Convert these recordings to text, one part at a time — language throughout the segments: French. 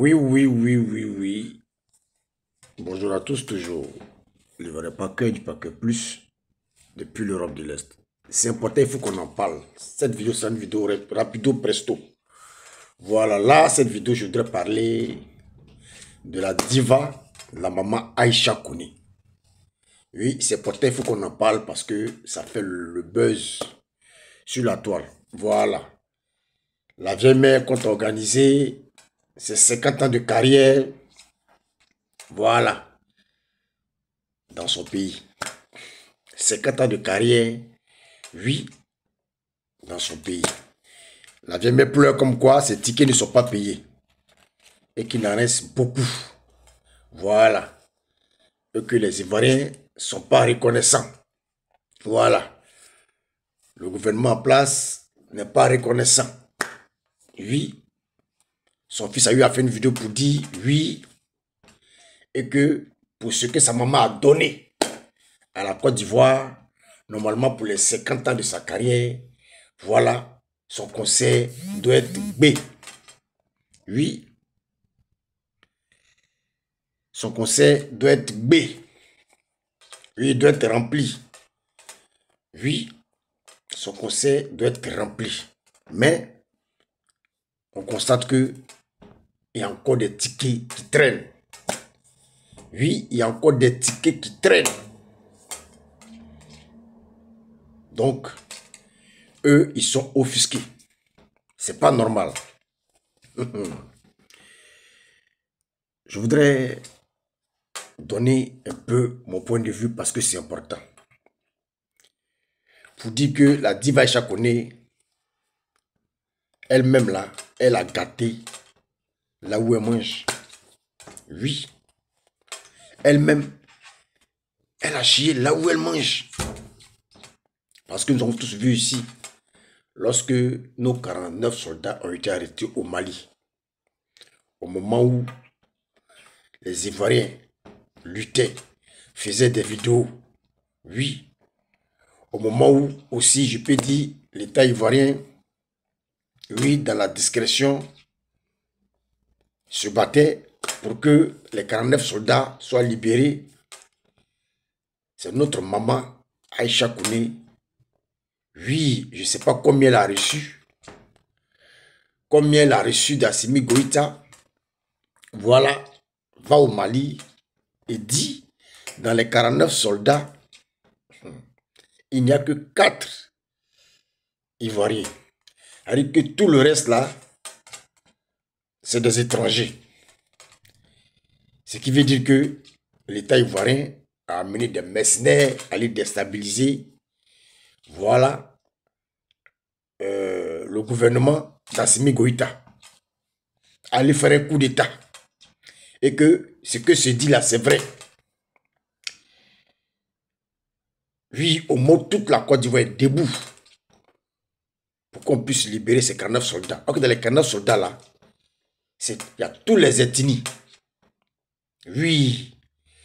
Oui, oui, oui, oui, oui. Bonjour à tous, toujours. Le vrai paquet du paquet plus depuis l'Europe de l'Est. C'est important, il faut qu'on en parle. Cette vidéo, c'est une vidéo rapido presto. Voilà, là, cette vidéo, je voudrais parler de la diva, la maman Aïcha Kouni. Oui, c'est important, il faut qu'on en parle parce que ça fait le buzz sur la toile. Voilà. La vieille mère compte organiser ses 50 ans de carrière. Voilà. Dans son pays. 50 ans de carrière, oui, dans son pays. La vieille mère pleure comme quoi ses tickets ne sont pas payés et qu'il en reste beaucoup. Voilà. Et que les Ivoiriens ne sont pas reconnaissants. Voilà. Le gouvernement en place n'est pas reconnaissant. Oui. Son fils a eu à faire une vidéo pour dire oui. Et que pour ce que sa maman a donné à la Côte d'Ivoire, normalement pour les 50 ans de sa carrière, voilà, son conseil doit être B. Oui. Son conseil doit être B. Oui, il doit être rempli. Oui, son conseil doit être rempli. Mais on constate qu'il y a encore des tickets qui traînent. Oui, il y a encore des tickets qui traînent. Donc, eux, ils sont offusqués. C'est pas normal. Je voudrais donner un peu mon point de vue parce que c'est important. Pour dire que la diva Aïcha Koné, elle-même là, elle a gâté là où elle mange. Oui. Elle-même, elle a chié là où elle mange. Parce que nous avons tous vu ici, lorsque nos 49 soldats ont été arrêtés au Mali, au moment où les Ivoiriens luttaient, faisaient des vidéos, oui, au moment où aussi, je peux dire, l'État ivoirien, oui, dans la discrétion, se battait pour que les 49 soldats soient libérés. C'est notre maman, Aïcha Koné. Oui, je ne sais pas combien elle a reçu. Combien elle a reçu d'Assimi Goïta. Voilà, va au Mali et dit, dans les 49 soldats, il n'y a que 4 Ivoiriens. C'est-à-dire que tout le reste là, c'est des étrangers. Ce qui veut dire que l'État ivoirien a amené des mercenaires à les déstabiliser. Voilà, le gouvernement d'Assimi Goïta allait faire un coup d'État. Et que ce que se dit là, c'est vrai. Oui, au moins toute la Côte d'Ivoire est debout pour qu'on puisse libérer ces 49 soldats. Alors que dans les 49 soldats là, il y a tous les ethnies. Oui,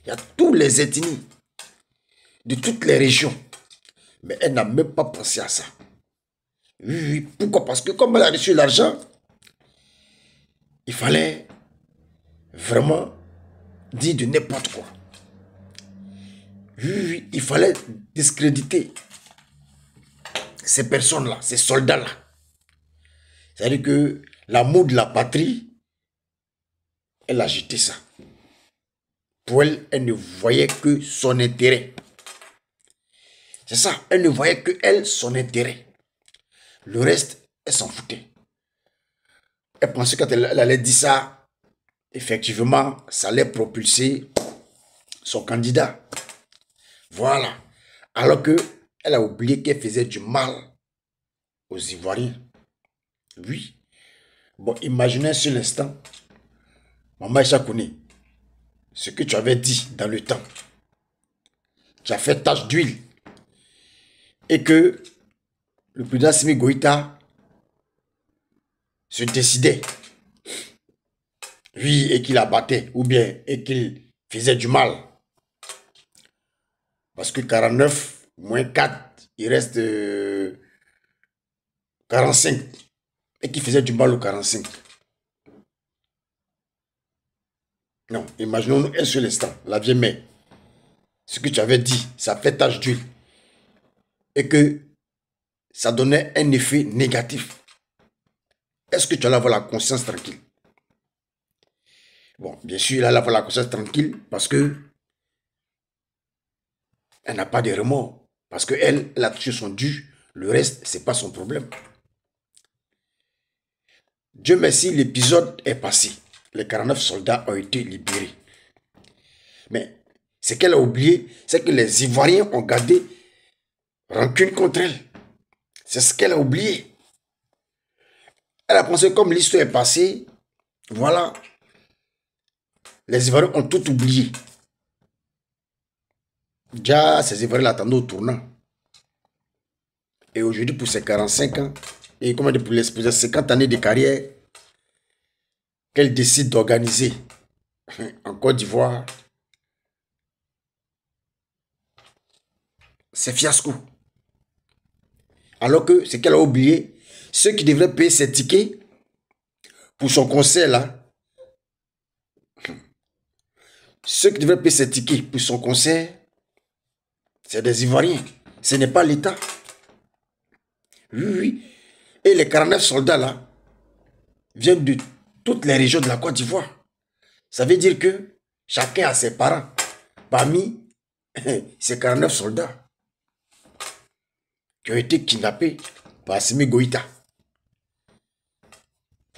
il y a tous les ethnies de toutes les régions. Mais elle n'a même pas pensé à ça. Oui, oui. Pourquoi? Parce que comme elle a reçu l'argent, il fallait vraiment dire de n'importe quoi. Oui, oui, il fallait discréditer ces personnes-là, ces soldats-là. C'est-à-dire que l'amour de la patrie, elle a jeté ça. Pour elle, elle ne voyait que son intérêt. C'est ça, elle ne voyait que elle, son intérêt. Le reste, elle s'en foutait. Elle pensait que quand elle allait dire ça, effectivement, ça allait propulser son candidat. Voilà. Alors que elle a oublié qu'elle faisait du mal aux Ivoiriens. Oui. Bon, imaginez sur l'instant, Maman Aïcha Koné, ce que tu avais dit dans le temps. Tu as fait tache d'huile. Et que le président Simi Goïta se décidait. Oui, et qu'il abattait, ou bien, et qu'il faisait du mal. Parce que 49 moins 4, il reste 45. Et qu'il faisait du mal au 45. Non, imaginons-nous un seul instant, la vieille mère. Ce que tu avais dit, ça fait tache d'huile. Et que ça donnait un effet négatif. Est-ce que tu allais avoir la conscience tranquille? Bon, bien sûr, elle allait avoir la conscience tranquille parce que elle n'a pas de remords. Parce qu'elle a touché son dû. Le reste, ce n'est pas son problème. Dieu merci, l'épisode est passé. Les 49 soldats ont été libérés. Mais ce qu'elle a oublié, c'est que les Ivoiriens ont gardé rancune contre elle. C'est ce qu'elle a oublié. Elle a pensé comme l'histoire est passée, voilà, les Ivoiriens ont tout oublié. Déjà, ces Ivoiriens l'attendaient au tournant. Et aujourd'hui, pour ses 45 ans, et comment dire, pour les 50 années de carrière, qu'elle décide d'organiser en Côte d'Ivoire, c'est fiasco. Alors que ce qu'elle a oublié, ceux qui devraient payer ses tickets pour son concert là, ceux qui devraient payer ses tickets pour son concert, c'est des Ivoiriens. Ce n'est pas l'État. Oui, oui. Et les 49 soldats là viennent de toutes les régions de la Côte d'Ivoire. Ça veut dire que chacun a ses parents parmi ces 49 soldats qui ont été kidnappés par Assimi Goïta.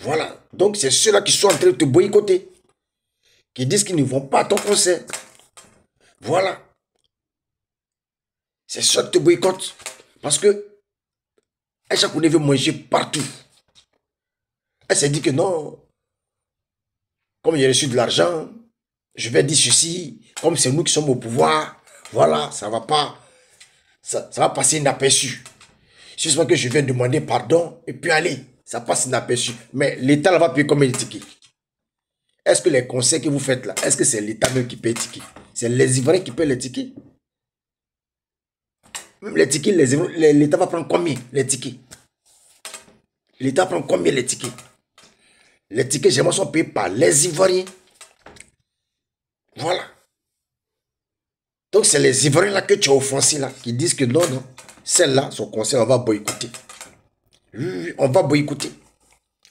Voilà. Donc c'est ceux-là qui sont en train de te boycotter, qui disent qu'ils ne vont pas à ton concert. Voilà. C'est ceux qui te boycottent. Parce que Aïcha Koné veut manger partout. Elle s'est dit que non, comme j'ai reçu de l'argent, je vais dire ceci, comme c'est nous qui sommes au pouvoir, voilà, ça va pas, ça va passer inaperçu. C'est que je viens demander pardon et puis allez, ça passe inaperçu. Mais l'État va payer combien de tickets? Est-ce que les conseils que vous faites là, est-ce que c'est l'État même qui paye les tickets? C'est les Ivoiriens qui payent les tickets? Même les tickets, l'État va prendre combien les tickets? L'État prend combien les tickets? Les tickets, généralement, sont payés par les Ivoiriens. Voilà. Donc, c'est les Ivoiriens là que tu as offensés là, qui disent que non, non, celle-là, son conseil, on va boycotter. Oui, on va boycotter.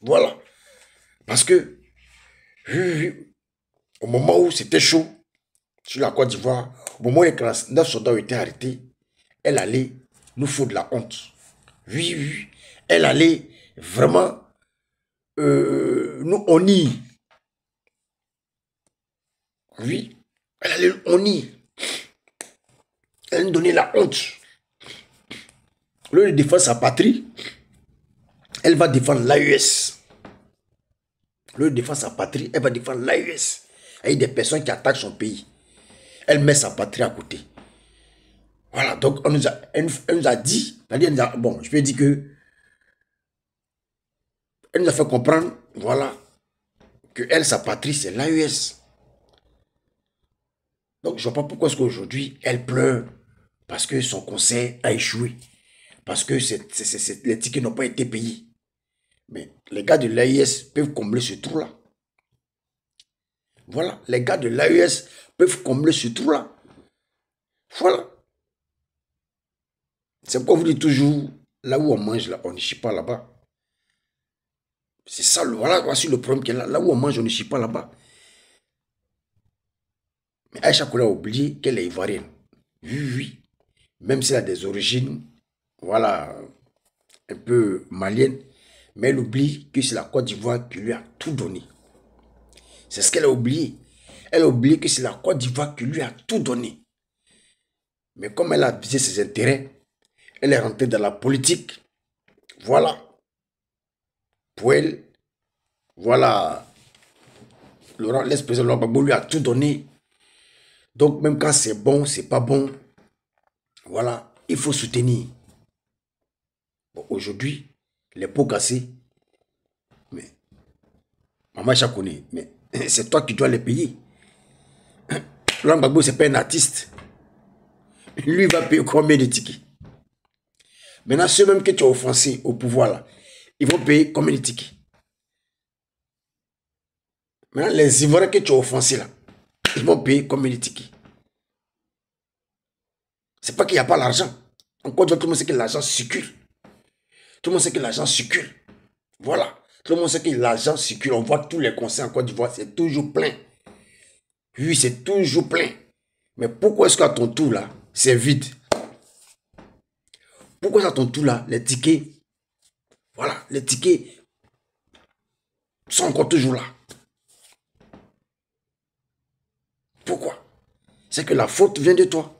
Voilà. Parce que, au moment où c'était chaud, sur la Côte d'Ivoire, au moment où les 9 soldats ont été arrêtés, elle allait nous foutre de la honte. Oui, oui. Elle allait vraiment nous honnir. Oui. Elle allait nous honnir. Elle allait nous donner la honte. Au lieu de défendre sa patrie, elle va défendre l'AES. Au lieu de défendre sa patrie, elle va défendre l'AES. Il y a des personnes qui attaquent son pays. Elle met sa patrie à côté. Voilà, donc elle nous a dit, bon, je peux dire que elle nous a fait comprendre, voilà, que elle, sa patrie, c'est l'AES. Donc, je ne vois pas pourquoi est-ce qu'aujourd'hui, elle pleure parce que son conseil a échoué. Parce que les tickets n'ont pas été payés. Mais les gars de l'AES peuvent combler ce trou-là. Voilà, les gars de l'AES peuvent combler ce trou-là. Voilà. C'est pourquoi vous dites toujours, là où on mange, là, on ne chie pas là-bas. C'est ça, voilà, voici le problème qui est là. Là où on mange, on ne chie pas là-bas. Mais Aïcha Koula a oublié qu'elle est ivoirienne. Oui, oui. Même si elle a des origines, voilà, un peu maliennes. Mais elle oublie que c'est la Côte d'Ivoire qui lui a tout donné. C'est ce qu'elle a oublié. Elle a oublié que c'est la Côte d'Ivoire qui lui a tout donné. Mais comme elle a visé ses intérêts, elle est rentrée dans la politique. Voilà. Pour elle, voilà, l'ex-président Laurent Gbagbo lui a tout donné. Donc même quand c'est bon, c'est pas bon, voilà, il faut soutenir. Bon, aujourd'hui, les pots cassés, mais Maman Chakouni, mais c'est toi qui dois les payer. Laurent Gbagbo, c'est pas un artiste. Lui, il va payer combien de tickets? Maintenant, ceux même que tu as offensés au pouvoir, là, ils vont payer combien de tickets? Maintenant, les Ivoiriens que tu as offensés là, ils vont payer comme les tickets. C'est pas qu'il n'y a pas l'argent. Encore tout le monde sait que l'argent circule. Tout le monde sait que l'argent circule. Voilà. Tout le monde sait que l'argent circule. On voit tous les concerts en Côte d'Ivoire, c'est toujours plein. Oui, c'est toujours plein. Mais pourquoi est-ce qu'à ton tour là, c'est vide? Pourquoi à ton tour là, les tickets, voilà, les tickets sont encore toujours là? Pourquoi? C'est que la faute vient de toi.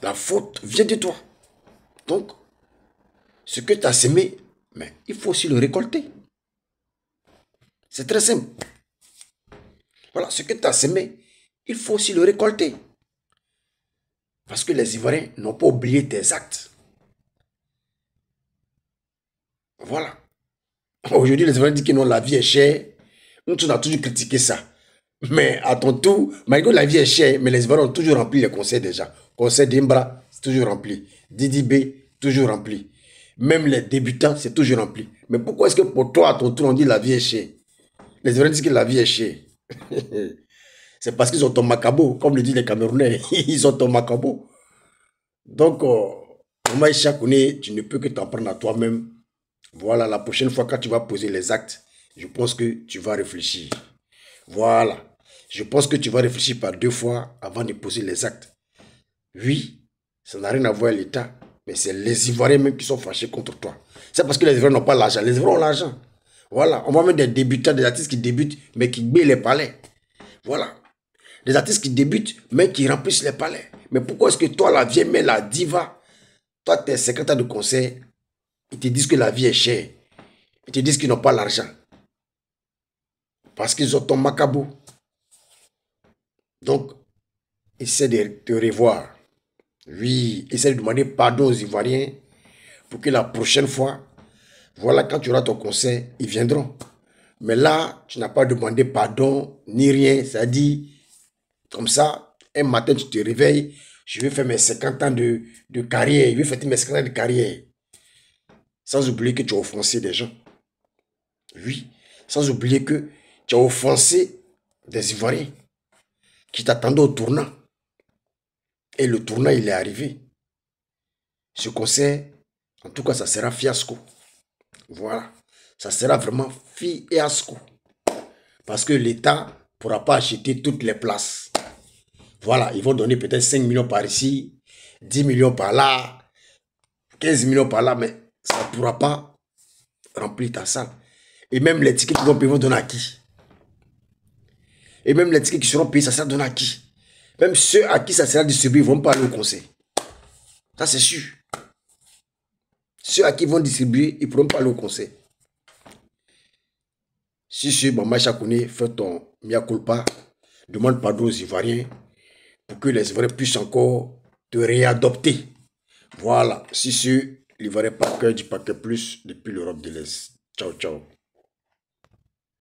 La faute vient de toi. Donc, ce que tu as semé, mais il faut aussi le récolter. C'est très simple. Voilà, ce que tu as semé, il faut aussi le récolter. Parce que les Ivoiriens n'ont pas oublié tes actes. Voilà. Aujourd'hui, les Ivoiriens disent que non, la vie est chère. Nous, on a toujours critiqué ça. Mais à ton tour, malgré que la vie est chère, mais les Ivoiriens ont toujours rempli les conseils déjà. Conseil d'Imbra, c'est toujours rempli. Didi B, toujours rempli. Même les débutants, c'est toujours rempli. Mais pourquoi est-ce que pour toi, à ton tour, on dit la vie est chère? Les Ivoiriens disent que la vie est chère. C'est parce qu'ils ont ton macabo, comme le disent les Camerounais. Ils ont ton macabo. Donc, Maman Chakouné, tu ne peux que t'en prendre à toi-même. Voilà, la prochaine fois, quand tu vas poser les actes, je pense que tu vas réfléchir. Voilà. Je pense que tu vas réfléchir par 2 fois avant de poser les actes. Oui, ça n'a rien à voir avec l'État, mais c'est les Ivoiriens même qui sont fâchés contre toi. C'est parce que les Ivoiriens n'ont pas l'argent. Les Ivoiriens ont l'argent. Voilà, on voit même des débutants, des artistes qui débutent, mais qui baillent les palais. Voilà. Des artistes qui débutent, mais qui remplissent les palais. Mais pourquoi est-ce que toi, la vieille mère, la diva, toi, tes secrétaires de conseil, ils te disent que la vie est chère. Ils te disent qu'ils n'ont pas l'argent. Parce qu'ils ont ton macabo. Donc, essaie de te revoir. Oui, essaie de demander pardon aux Ivoiriens pour que la prochaine fois, voilà, quand tu auras ton conseil, ils viendront. Mais là, tu n'as pas demandé pardon ni rien. Ça dit, comme ça, un matin, tu te réveilles, je vais faire mes 50 ans de carrière, je vais fêter mes 50 ans de carrière. Sans oublier que tu as offensé des gens. Oui, sans oublier que tu as offensé des Ivoiriens qui t'attendaient au tournant. Et le tournant, il est arrivé. Ce conseil, en tout cas, ça sera fiasco. Voilà. Ça sera vraiment fiasco. Parce que l'État ne pourra pas acheter toutes les places. Voilà, ils vont donner peut-être 5 millions par ici, 10 millions par là, 15 millions par là, mais ça ne pourra pas remplir ta salle. Et même les tickets qui vont payer, vont donner à qui? Et même les tickets qui seront payés, ça sera donné à qui? Même ceux à qui ça sera distribué, ils ne vont pas aller au conseil. Ça, c'est sûr. Ceux à qui ils vont distribuer, ils ne pourront pas aller au conseil. Si Maman Chakouné, fais ton mea culpa, demande pardon aux Ivoiriens pour que les Ivoiriens puissent encore te réadopter. Voilà. Si l'Ivoirien Parker du Paquet Plus depuis l'Europe de l'Est. Ciao, ciao.